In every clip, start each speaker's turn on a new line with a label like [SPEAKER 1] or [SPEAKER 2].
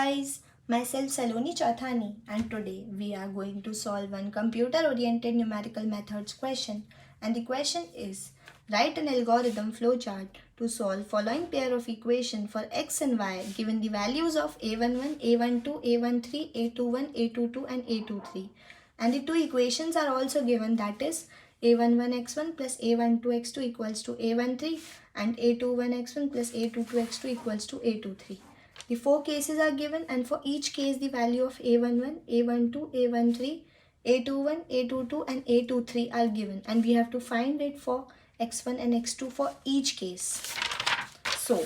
[SPEAKER 1] guys, myself Saloni Chathani, and today we are going to solve one computer-oriented numerical methods question. And the question is, write an algorithm flowchart to solve following pair of equation for x and y given the values of a11, a12, a13, a21, a22 and a23. And the two equations are also given, that is a11x1 plus a12x2 equals to a13 and a21x1 plus a22x2 equals to a23. The four cases are given, and for each case the value of a11, a12, a13, a21, a22 and a23 are given, and we have to find it for x1 and x2 for each case. So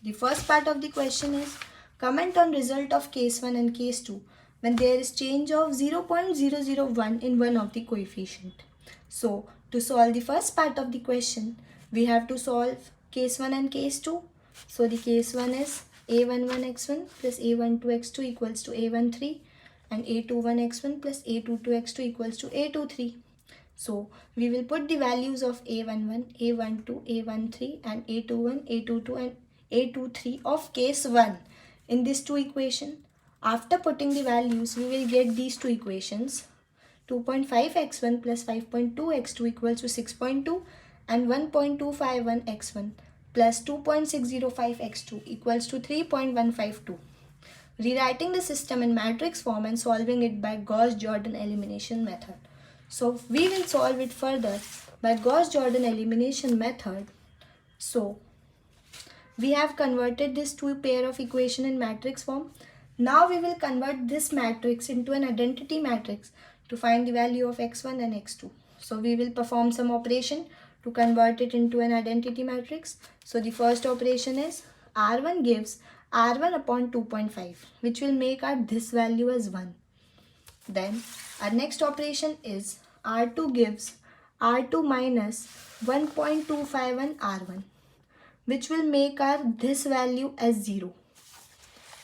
[SPEAKER 1] the first part of the question is, comment on result of case 1 and case 2 when there is change of 0.001 in one of the coefficient. So to solve the first part of the question, we have to solve case 1 and case 2. So the case 1 is a11x1 plus a12x2 equals to a13 and a21x1 plus a22x2 equals to a23. So we will put the values of a11, a12, a13 and a21, a22 and a23 of case 1 in these two equations. After putting the values, we will get these two equations. 2.5x1 plus 5.2x2 equals to 6.2 and 1.251x1 plus 2.605x2 equals to 3.152. Rewriting the system in matrix form and solving it by Gauss-Jordan elimination method. So we will solve it further by Gauss-Jordan elimination method. So we have converted this two pair of equation in matrix form. Now we will convert this matrix into an identity matrix to find the value of x1 and x2. So we will perform some operation to convert it into an identity matrix. So the first operation is R1 gives R1 upon 2.5, which will make our this value as 1. Then our next operation is R2 gives R2 minus 1.251 R1, which will make our this value as 0.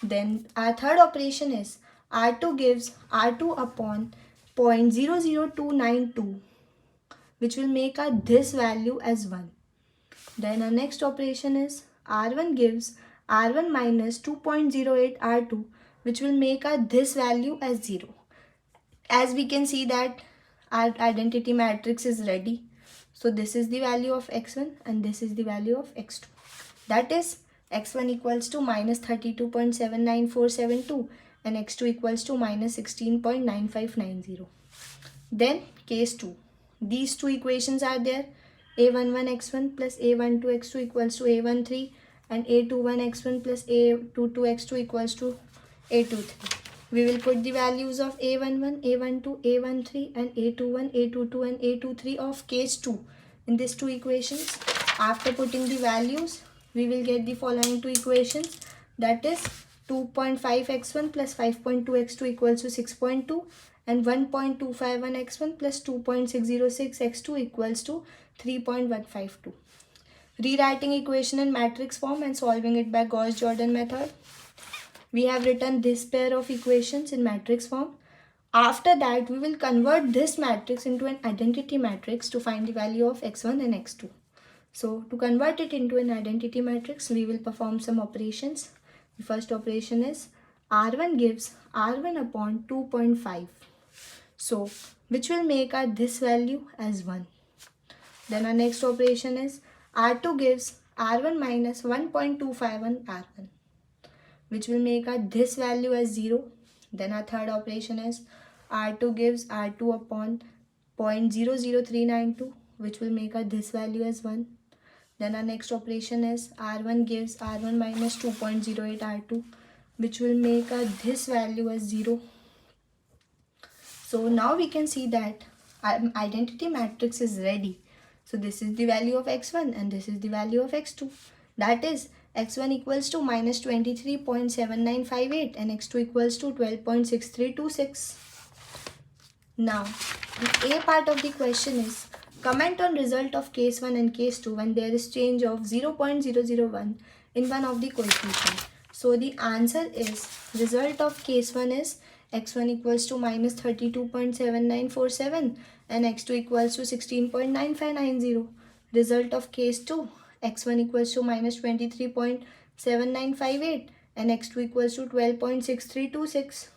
[SPEAKER 1] Then our third operation is R2 gives R2 upon 0.00292, which will make our this value as 1. Then our next operation is R1 gives R1 minus 2.08 R2, which will make our this value as 0. As we can see that our identity matrix is ready. So this is the value of x1 and this is the value of x2. That is x1 equals to minus 32.79472 and x2 equals to minus 16.9590. Then case 2. These two equations are there. a11x1 plus a12x2 equals to a13 and a21x1 plus a22x2 equals to a23. We will put the values of a11, a12, a13 and a21, a22 and a23 of case 2 in these two equations. After putting the values, we will get the following two equations, that is 2.5x1 plus 5.2x2 equals to 6.2 and 1.251x1 plus 2.606x2 equals to 3.152. Rewriting equation in matrix form and solving it by Gauss-Jordan method. We have written this pair of equations in matrix form. After that, we will convert this matrix into an identity matrix to find the value of x1 and x2. So to convert it into an identity matrix, we will perform some operations. The first operation is R1 gives R1 upon 2.5. So which will make our this value as 1. Then our next operation is R2 gives R1 minus 1.251 R1, which will make our this value as 0. Then our third operation is R2 gives R2 upon 0.00392, which will make our this value as 1. Then our next operation is R1 gives R1 minus 2.08 R2, which will make our this value as 0. So now we can see that our identity matrix is ready. So this is the value of x1 and this is the value of x2. That is x1 equals to minus 23.7958 and x2 equals to 12.6326. Now the A part of the question is, comment on result of case 1 and case 2 when there is change of 0.001 in one of the coefficient. So the answer is, result of case 1 is x1 equals to minus 32.7947 and x2 equals to 16.9590. Result of case 2, x1 equals to minus 23.7958 and x2 equals to 12.6326.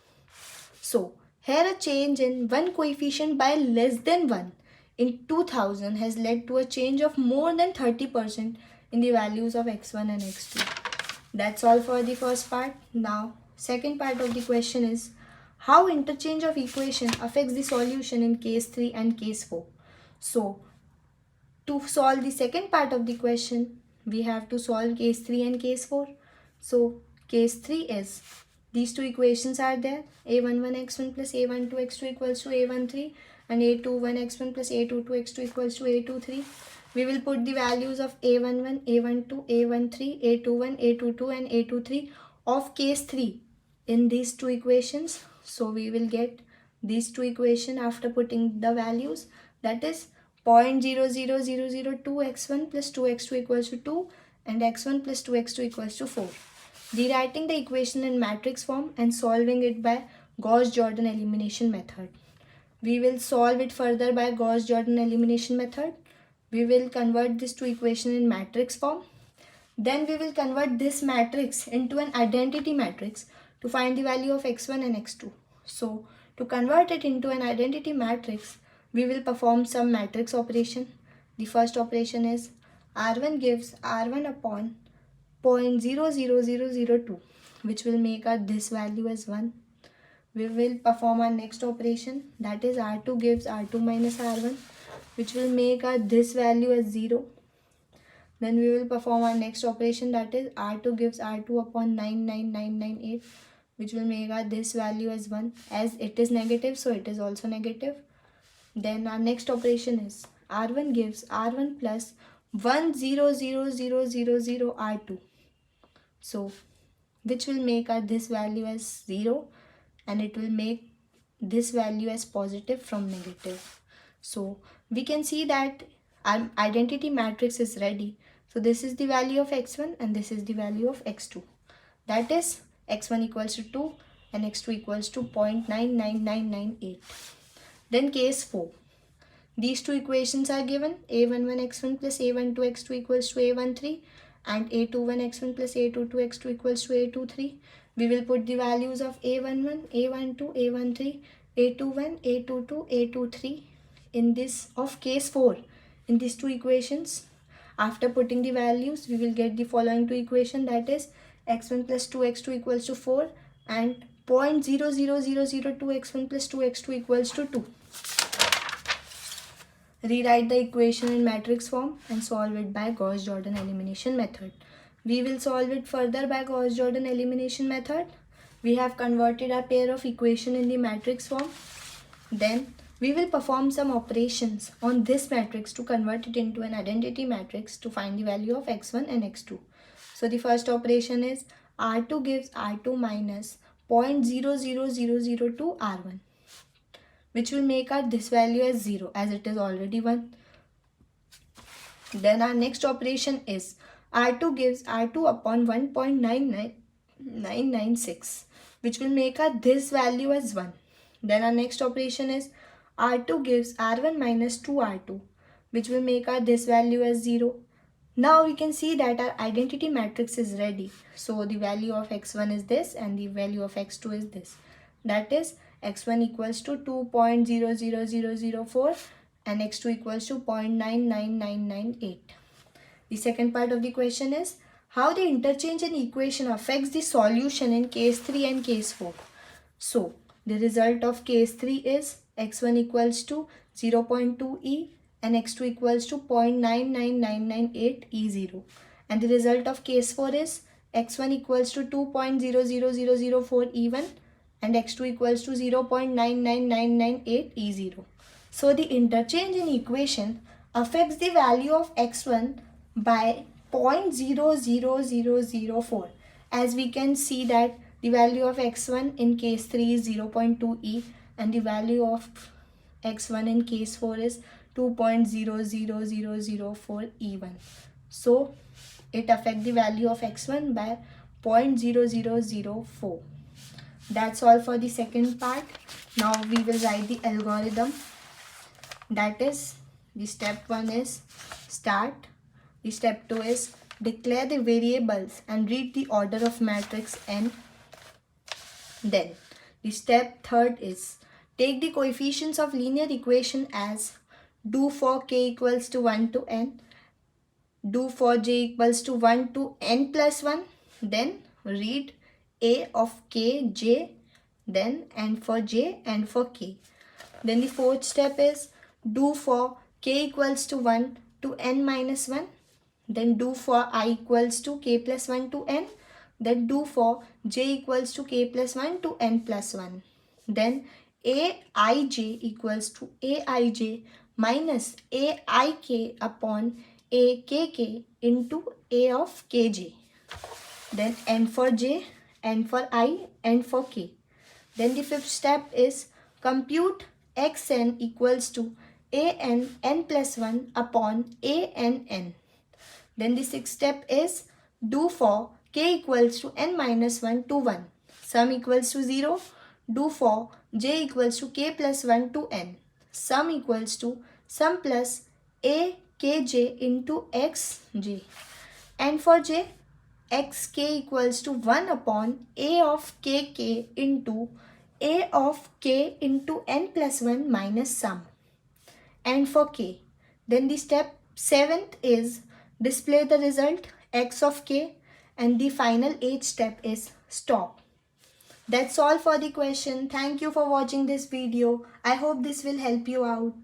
[SPEAKER 1] So here a change in one coefficient by less than 1 in 2000 has led to a change of more than 30% in the values of x1 and x2. That's all for the first part. Now second part of the question is how interchange of equation affects the solution in case 3 and case 4. So to solve the second part of the question, we have to solve case 3 and case 4. So case 3 is, these two equations are there, a11x1 plus a12x2 equals to a13 and a21x1 plus a22x2 equals to a23. We will put the values of a11, a12, a13, a21, a22 and a23 of case 3 in these two equations. So we will get these two equations after putting the values, that is 0.00002 x1 plus 2x2 equals to 2 and x1 plus 2x2 equals to 4. Rewriting the equation in matrix form and solving it by Gauss-Jordan elimination method. We will solve it further by Gauss-Jordan elimination method. We will convert this to equation in matrix form. Then we will convert this matrix into an identity matrix to find the value of x1 and x2. So to convert it into an identity matrix, we will perform some matrix operation. The first operation is R1 gives R1 upon 0.00002, which will make our this value as 1. We will perform our next operation, that is R2 gives R2 minus R1, which will make our this value as 0. Then we will perform our next operation, that is R2 gives R2 upon 99998, which will make our this value as 1. As it is negative, so it is also negative. Then our next operation is R1 gives R1 plus 1000000 R2. So which will make our this value as 0 and it will make this value as positive from negative. So we can see that our identity matrix is ready. So this is the value of x1 and this is the value of x2. That is x1 equals to 2 and x2 equals to 0.99998. Then case 4. These two equations are given, a11x1 plus a12x2 equals to a13 and a21x1 plus a22x2 equals to a23. We will put the values of a11, a12, a13, a21, a22, a23 in this of case 4 in these two equations. After putting the values, we will get the following two equation, that is x1 plus 2x2 equals to 4 and 0.00002 x1 plus 2x2 equals to 2. Rewrite the equation in matrix form and solve it by Gauss-Jordan elimination method. We will solve it further by Gauss-Jordan elimination method. We have converted our pair of equation in the matrix form. Then we will perform some operations on this matrix to convert it into an identity matrix to find the value of x1 and x2. So the first operation is R2 gives R2 minus 0.00002 R1, which will make our this value as 0 as it is already 1. Then our next operation is R2 gives R2 upon 1.99996, which will make our this value as 1. Then our next operation is R2 gives R1 minus 2R2, which will make our this value as 0. Now we can see that our identity matrix is ready. So the value of x1 is this and the value of x2 is this. That is x1 equals to 2.00004 and x2 equals to 0.99998. The second part of the question is how the interchange in equation affects the solution in case 3 and case 4. So the result of case 3 is x1 equals to 0.2e and x2 equals to 0.99998 E0. And the result of case 4 is x1 equals to 2.00004 E1 and x2 equals to 0.99998 E0. So the interchange in equation affects the value of x1 by 0.00004. As we can see that the value of x1 in case 3 is 0.2e and the value of x1 in case 4 is 2.00004 E1. So it affects the value of x1 by 0.0004. That's all for the second part. Now we will write the algorithm. That is, the step 1 is start. The step 2 is declare the variables and read the order of matrix n. Then the step third is take the coefficients of linear equation as do for k equals to 1 to n, do for j equals to 1 to n plus 1, then read a of k, j, then n for j, n for k. Then the fourth step is do for k equals to 1 to n minus 1, then do for I equals to k plus 1 to n, then do for j equals to k plus 1 to n plus 1. Then aij equals to aij minus aik upon akk into a of kj. Then n for j, n for I, n for k. Then the fifth step is compute xn equals to an n plus 1 upon an n. Then the sixth step is do for k equals to n minus 1 to 1. Sum equals to 0. Do for j equals to k plus 1 to n. Sum equals to sum plus a kj into xj. And for j, xk equals to 1 upon a of kk into a of k into n plus 1 minus sum. And for k, then the step 7th is display the result x of k, and the final 8th step is stop. That's all for the question. Thank you for watching this video. I hope this will help you out.